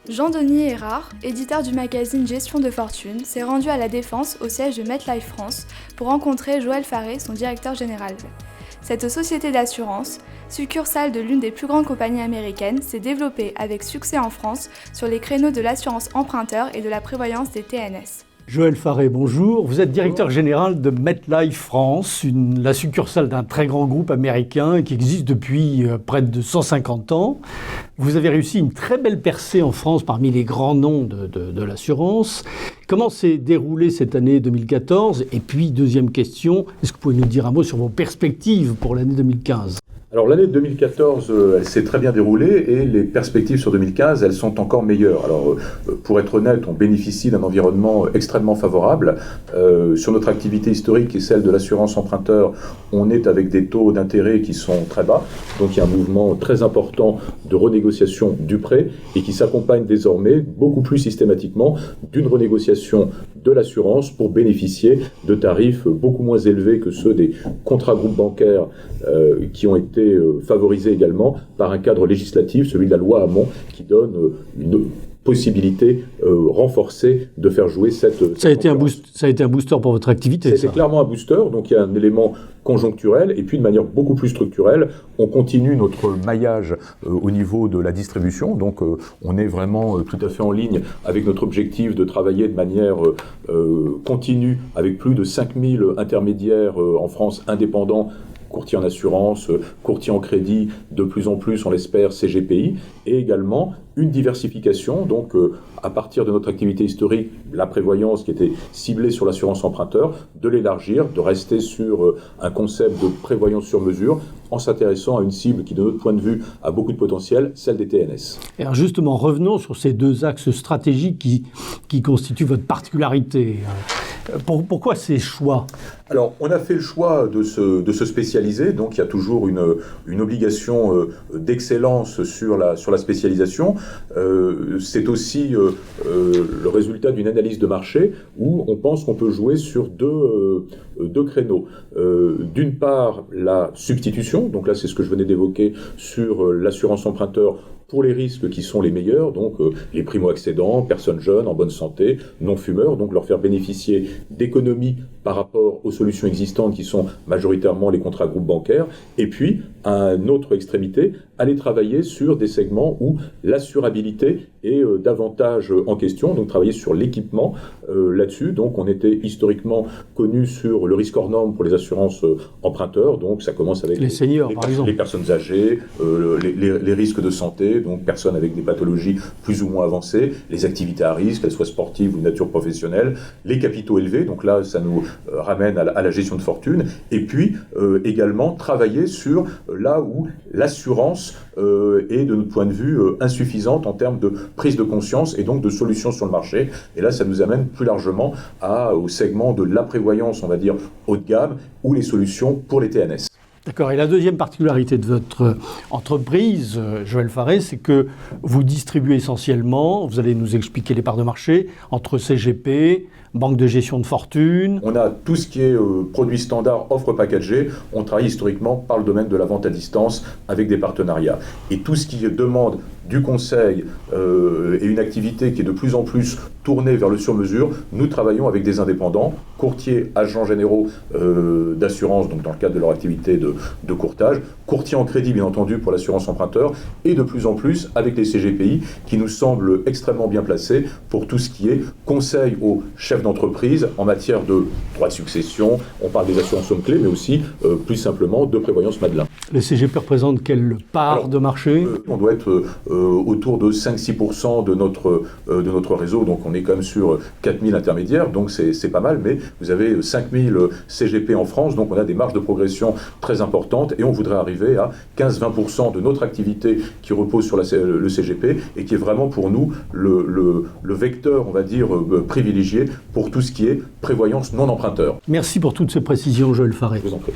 Jean-Denis Hérard, éditeur du magazine Gestion de fortune, s'est rendu à La Défense au siège de MetLife France pour rencontrer Joël Farré, son directeur général. Cette société d'assurance, succursale de l'une des plus grandes compagnies américaines, s'est développée avec succès en France sur les créneaux de l'assurance emprunteur et de la prévoyance des TNS. Joël Farré, bonjour. Vous êtes directeur général de MetLife France, la succursale d'un très grand groupe américain qui existe depuis près de 150 ans. Vous avez réussi une très belle percée en France parmi les grands noms de l'assurance. Comment s'est déroulée cette année 2014 ? Et puis, deuxième question, est-ce que vous pouvez nous dire un mot sur vos perspectives pour l'année 2015 ? Alors l'année 2014, elle s'est très bien déroulée et les perspectives sur 2015, elles sont encore meilleures. Alors pour être honnête, on bénéficie d'un environnement extrêmement favorable. Sur notre activité historique et celle de l'assurance emprunteur, on est avec des taux d'intérêt qui sont très bas. Donc il y a un mouvement très important de renégociation du prêt et qui s'accompagne désormais beaucoup plus systématiquement d'une renégociation de l'assurance pour bénéficier de tarifs beaucoup moins élevés que ceux des contrats groupes bancaires qui ont été favorisés également par un cadre législatif, celui de la loi Hamon, qui donne une possibilité renforcée de faire jouer cette... Ça a été un booster pour votre activité. C'est clairement un booster, donc il y a un élément conjoncturel, et puis de manière beaucoup plus structurelle, on continue notre maillage au niveau de la distribution, donc on est vraiment tout à fait en ligne avec notre objectif de travailler de manière continue avec plus de 5000 intermédiaires en France indépendants, courtier en assurance, courtier en crédit, de plus en plus, on l'espère, CGPI, et également une diversification, donc à partir de notre activité historique, la prévoyance qui était ciblée sur l'assurance emprunteur, de l'élargir, de rester sur un concept de prévoyance sur mesure, en s'intéressant à une cible qui, de notre point de vue, a beaucoup de potentiel, celle des TNS. Et alors justement, revenons sur ces deux axes stratégiques qui constituent votre particularité. Pourquoi ces choix ? Alors, on a fait le choix de se spécialiser, donc il y a toujours une obligation d'excellence sur la spécialisation. C'est aussi le résultat d'une analyse de marché où on pense qu'on peut jouer sur deux créneaux. D'une part, la substitution, donc là c'est ce que je venais d'évoquer sur l'assurance emprunteur, pour les risques qui sont les meilleurs, donc les primo-accédants, personnes jeunes, en bonne santé, non-fumeurs, donc leur faire bénéficier d'économies par rapport aux solutions existantes qui sont majoritairement les contrats groupes bancaires, et puis, à une autre extrémité, aller travailler sur des segments où l'assurabilité est davantage en question, donc travailler sur l'équipement là-dessus. Donc on était historiquement connu sur le risque hors norme pour les assurances emprunteurs, donc ça commence avec les seniors, par exemple, les personnes âgées, les risques de santé, donc personnes avec des pathologies plus ou moins avancées, les activités à risque, qu'elles soient sportives ou de nature professionnelle, les capitaux élevés, donc là ça nous ramène à la gestion de fortune, et puis également travailler sur là où l'assurance est de notre point de vue insuffisante en termes de prise de conscience et donc de solutions sur le marché. Et là ça nous amène plus largement au segment de la prévoyance, on va dire haut de gamme, ou les solutions pour les TNS. D'accord. Et la deuxième particularité de votre entreprise, Joël Farré, c'est que vous distribuez essentiellement, vous allez nous expliquer les parts de marché, entre CGP, banque de gestion de fortune. On a tout ce qui est produits standards, offres packagées. On travaille historiquement par le domaine de la vente à distance avec des partenariats. Et tout ce qui demande du conseil et une activité qui est de plus en plus tournée vers le sur-mesure, nous travaillons avec des indépendants, courtiers, agents généraux d'assurance, donc dans le cadre de leur activité de courtage, courtiers en crédit bien entendu pour l'assurance emprunteur, et de plus en plus avec les CGPI qui nous semblent extrêmement bien placés pour tout ce qui est conseil aux chefs d'entreprise en matière de droit de succession, on parle des assurances sommes clés, mais aussi plus simplement de prévoyance Madelin. Les CGP représentent quelle part de marché ? On doit être autour de 5-6% de notre réseau, donc on est quand même sur 4000 intermédiaires, donc c'est pas mal, mais vous avez 5000 CGP en France, donc on a des marges de progression très importantes, et on voudrait arriver à 15-20% de notre activité qui repose sur le CGP, et qui est vraiment pour nous le vecteur, on va dire, privilégié pour tout ce qui est prévoyance non emprunteur. Merci pour toutes ces précisions, Joël Farré. Je vous en prie.